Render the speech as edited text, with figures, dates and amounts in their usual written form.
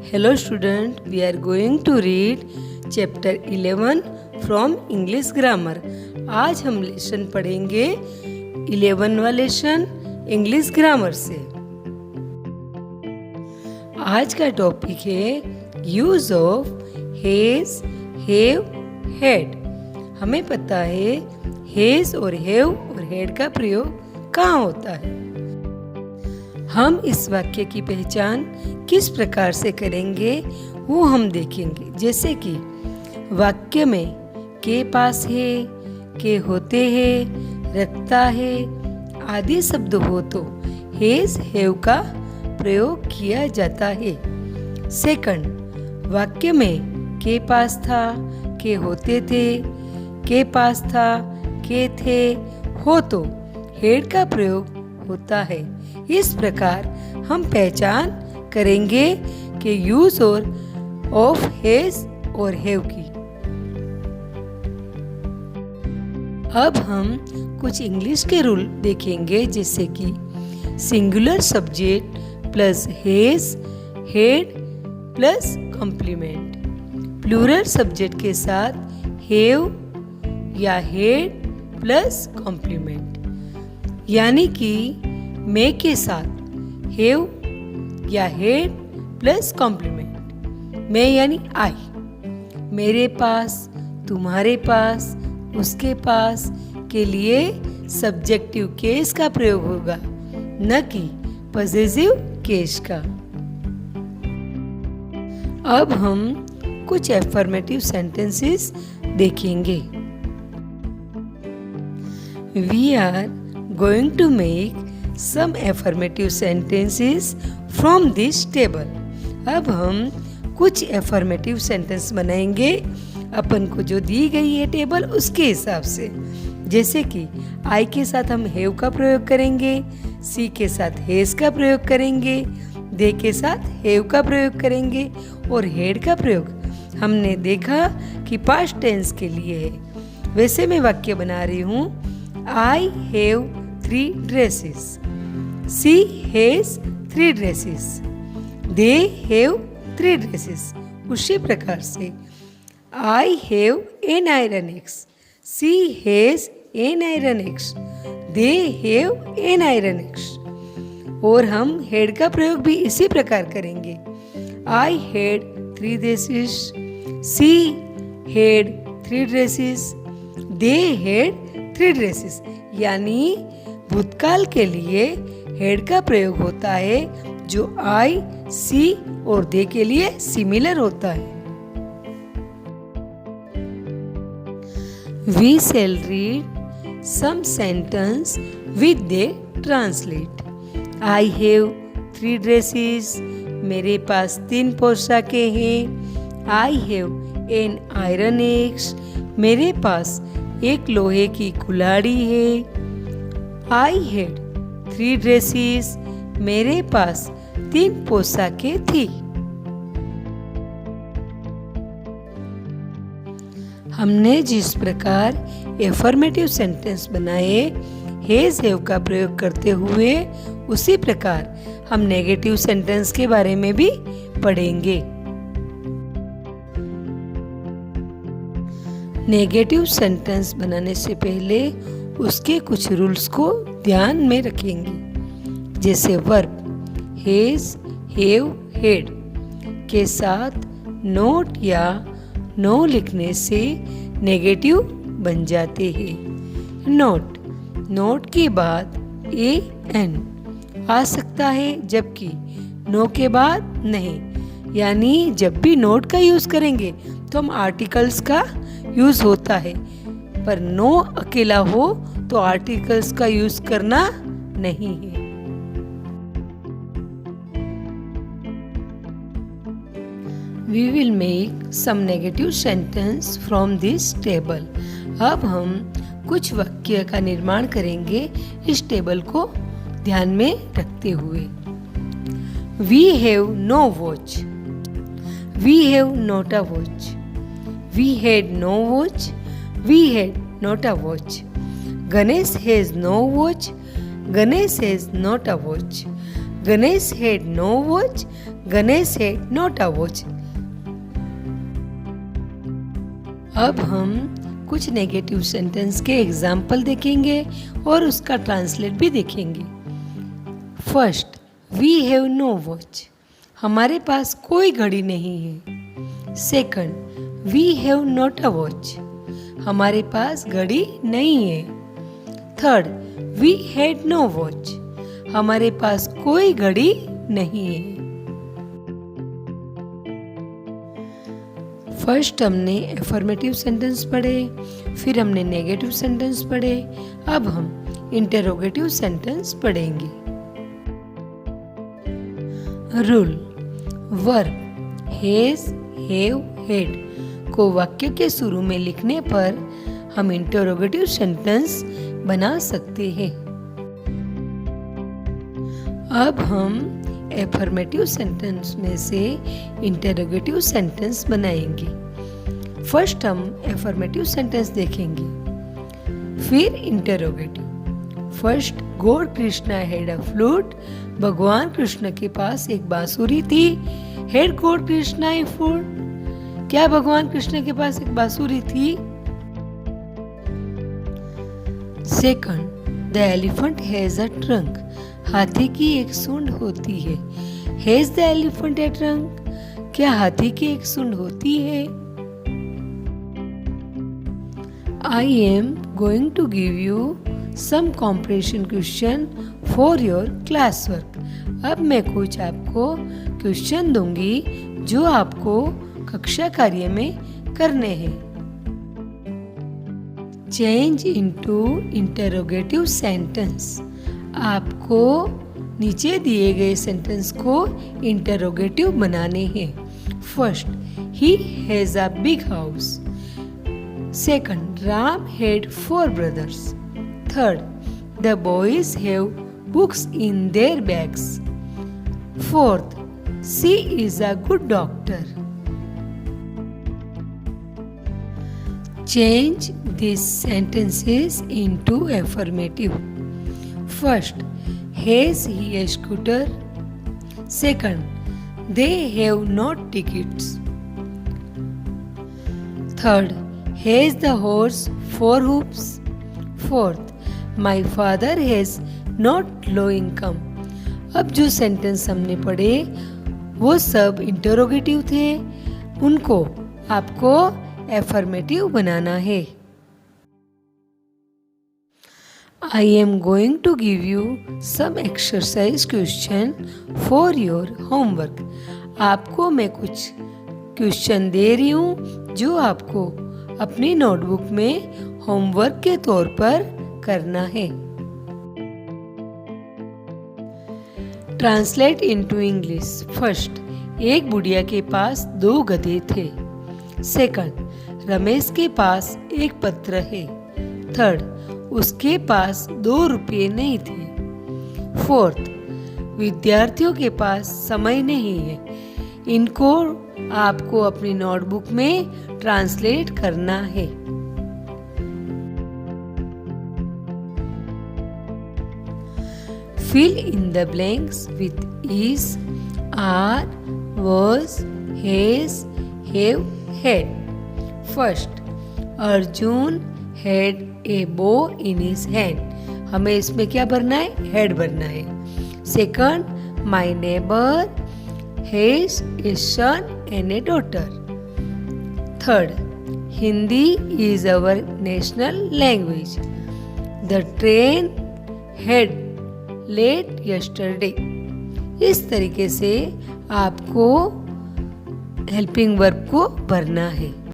Hello student, we are going to read chapter 11 from English grammar. आज हम lesson पढ़ेंगे 11वां lesson English grammar से। आज का टॉपिक है use of has, have, had. हमें पता है हैज और हैव और हैड का प्रयोग कहाँ होता है। हम इस वाक्य की पहचान किस प्रकार से करेंगे वो हम देखेंगे। जैसे कि वाक्य में के पास है, के होते हैं, रखता है आदि शब्द हो तो हैज हैव का प्रयोग किया जाता है। सेकंड, वाक्य में के पास था, के होते थे, के पास था, के थे, हो तो हैड का प्रयोग होता है। इस प्रकार हम पहचान करेंगे कि यूज और ऑफ हैज और हैव की। अब हम कुछ इंग्लिश के रूल देखेंगे, जैसे कि singular subject plus has, had plus complement. Plural subject के साथ हैव या हैड प्लस कॉम्प्लीमेंट, यानी कि मैं के साथ हैव या हैड प्लस कॉम्प्लीमेंट। मैं यानी आई, मेरे पास, तुम्हारे पास, उसके पास के लिए सब्जेक्टिव केस का प्रयोग होगा, न कि पॉसेसिव केस का। अब हम कुछ एफर्मेटिव सेंटेंसेस देखेंगे। We are going to make some affirmative sentences from this table. अब हम कुछ affirmative sentence बनाएंगे अपन को जो दी गई है टेबल उसके हिसाब से। जैसे कि I के साथ हम have का प्रयोग करेंगे, C के साथ has का प्रयोग करेंगे, they के साथ have का प्रयोग करेंगे और had का प्रयोग हमने देखा कि past tense के लिए है। वैसे मैं वाक्य बना रही हूँ, I have 3 dresses. She has 3 dresses. They have 3 dresses. उसी प्रकार से I have an iron X. She has an iron X. They have an iron X. और हम had का प्रयोग भी इसी प्रकार करेंगे। I had 3 dresses. She had 3 dresses. They had 3 dresses. यानी भूतकाल के लिए हैड का प्रयोग होता है जो आई, सी और दे के लिए सिमिलर होता है। We shall read some sentence with the translate. I have 3 dresses. मेरे पास 3 पोशाकें हैं। I have an iron axe. मेरे पास एक लोहे की कुल्हाड़ी है। I had 3 dresses. मेरे पास 3 पोशाकें थी। हमने जिस प्रकार एफर्मेटिव सेंटेंस बनाए हैज हैव का प्रयोग करते हुए, उसी प्रकार हम नेगेटिव सेंटेंस के बारे में भी पढ़ेंगे। नेगेटिव सेंटेंस बनाने से पहले उसके कुछ रूल्स को ध्यान में रखेंगे। जैसे वर्ब हैज, हैव, हैड के साथ नोट या नो लिखने से नेगेटिव बन जाते हैं। नोट के बाद ए एन आ सकता है, जबकि नो के बाद नहीं। यानी जब भी नोट का यूज करेंगे तो हम आर्टिकल्स का यूज होता है, पर नो अकेला हो तो आर्टिकल्स का यूज करना नहीं है। We will make some negative sentence from this table. अब हम कुछ वाक्य का निर्माण करेंगे इस टेबल को ध्यान में रखते हुए। We have no watch. We have not a watch. We had no watch. We had not a watch. Ganesh has no watch. Ganesh has not a watch. Ganesh had no watch. Ganesh had not a watch. अब हम कुछ negative sentence के example देखेंगे और उसका translate भी देखेंगे। First, we have no watch, हमारे पास कोई घड़ी नहीं है। Second, we have not a watch, हमारे पास घड़ी नहीं है। Third, we had no watch, हमारे पास कोई घड़ी नहीं है। फर्स्ट हमने एफर्मेटिव सेंटेंस पढ़े, फिर हमने नेगेटिव सेंटेंस पढ़े, अब हम इंटरोगेटिव सेंटेंस पढ़ेंगे। Rule, verb has, have, had को वाक्य के शुरू में लिखने पर हम इंटरोगेटिव सेंटेंस बना सकते हैं। अब हम एफर्मेटिव सेंटेंस में से इंटरोगेटिव सेंटेंस बनाएंगे। फर्स्ट हम एफर्मेटिव सेंटेंस देखेंगे, फिर interrogative. First, god Krishna had a flute, भगवान कृष्ण के पास एक बांसुरी थी। Had god Krishna a flute, क्या भगवान कृष्ण के पास एक बांसुरी थी? Second, the elephant has a trunk, हाथी की एक सूंड होती है। Has the elephant a trunk, क्या हाथी की एक सूंड होती है? I am going to give you some comprehension question for your class work, अब मैं कुछ आपको क्वेश्चन दूंगी जो आपको कक्षा कार्य में करने हैं। चेंज इनटू इंटरोगेटिव सेंटेंस, आपको नीचे दिए गए सेंटेंस को इंटरोगेटिव बनाने हैं। First, he has a big house. Second, Ram had 4 brothers. Third, the boys have books in their bags. Fourth, she is a good doctor. Change these sentences into affirmative. First, has he a scooter? Second, they have not tickets. Third, has the horse 4 hoofs? Fourth, my father has not low income. अब जो sentence हमने पढ़े वो सब interrogative थे, उनको आपको affirmative बनाना है। I am going to give you some exercise question for your homework. आपको मैं कुछ क्वेश्चन दे रही हूँ जो आपको अपनी नोटबुक में होमवर्क के तौर पर करना है। Translate into English. फर्स्ट, एक बुढ़िया के पास 2 गधे थे। सेकंड, रमेश के पास एक पत्र है। थर्ड, उसके पास 2 रुपये नहीं थे। फोर्थ, विद्यार्थियों के पास समय नहीं है। इनको आपको अपनी नोटबुक में ट्रांसलेट करना है। Fill in the blanks with is, are, was, has, have, had. First, Arjun had a bow in his hand. हमें इसमें क्या भरना है? हेड भरना है। Second, my neighbour has a son and a daughter. Third, Hindi is our national language. The train had late yesterday. इस तरीके से आपको हेल्पिंग वर्ब को भरना है।